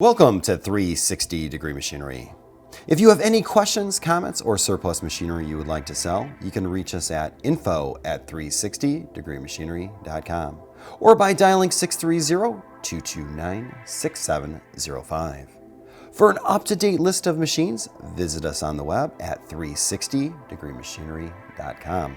Welcome to 360 Degree Machinery. If you have any questions, comments, or surplus machinery you would like to sell, you can reach us at info@360degreemachinery.com or by dialing 630-229-6705. For an up-to-date list of machines, visit us on the web at 360degreemachinery.com.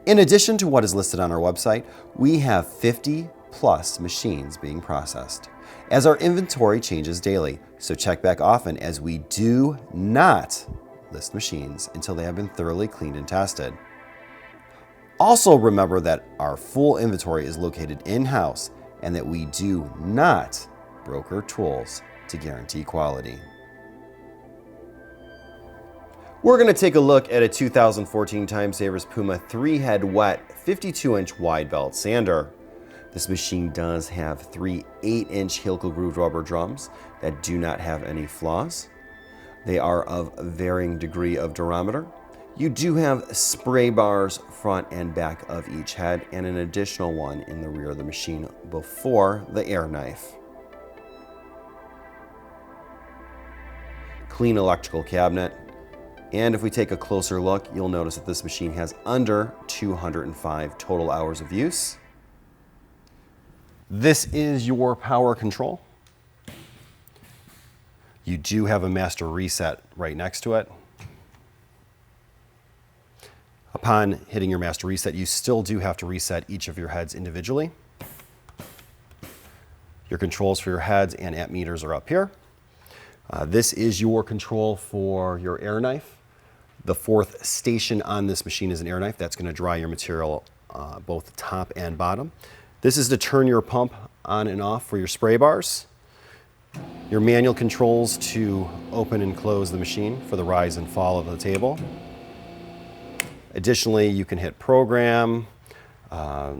In addition to what is listed on our website, we have 50 plus machines being processed, as our inventory changes daily, so check back often as we do not list machines until they have been thoroughly cleaned and tested. Also remember that our full inventory is located in-house and that we do not broker tools to guarantee quality. We're going to take a look at a 2014 Timesavers Puma 3-head wet 52-inch wide belt sander. This machine does have three 8-inch helical grooved rubber drums that do not have any flaws. They are of varying degree of durometer. You do have spray bars front and back of each head and an additional one in the rear of the machine before the air knife. Clean electrical cabinet. And if we take a closer look, you'll notice that this machine has under 205 total hours of use. This is your power control. You do have a master reset right next to it. Upon hitting your master reset, you still do have to reset each of your heads individually. Your controls for your heads and amp meters are up here. This is your control for your air knife. The fourth station on this machine is an air knife. That's going to dry your material both top and bottom. This is to turn your pump on and off for your spray bars. Your manual controls to open and close the machine for the rise and fall of the table. Additionally, you can hit program,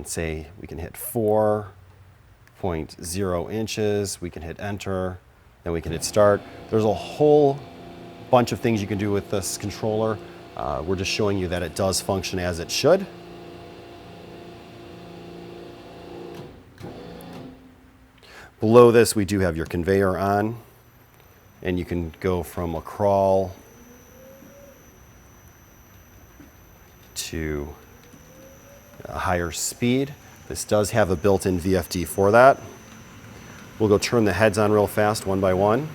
say we can hit 4.0 inches, we can hit enter, then we can hit start. There's a whole bunch of things you can do with this controller. We're just showing you that it does function as it should. Below this, we do have your conveyor on, and you can go from a crawl to a higher speed. This does have a built-in VFD for that. We'll go turn the heads on real fast, one by one.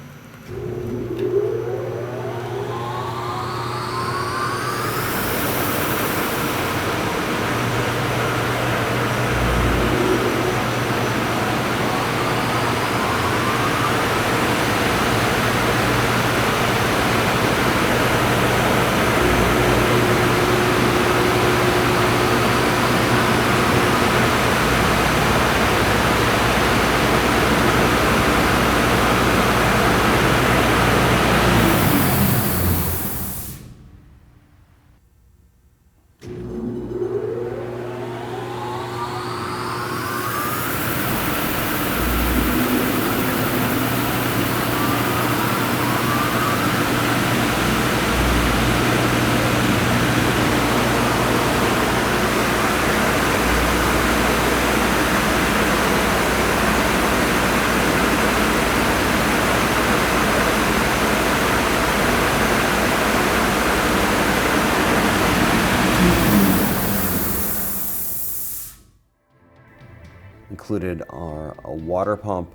Included are a water pump,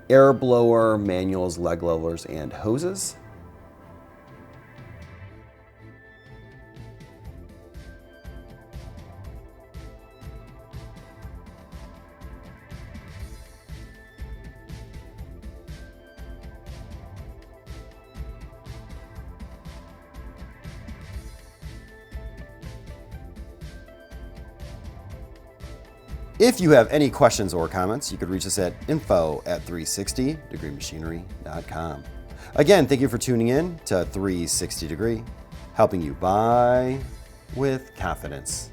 air blower, manuals, leg levelers, and hoses. If you have any questions or comments, you could reach us at info@360degreemachinery.com. Again, thank you for tuning in to 360 Degree, helping you buy with confidence.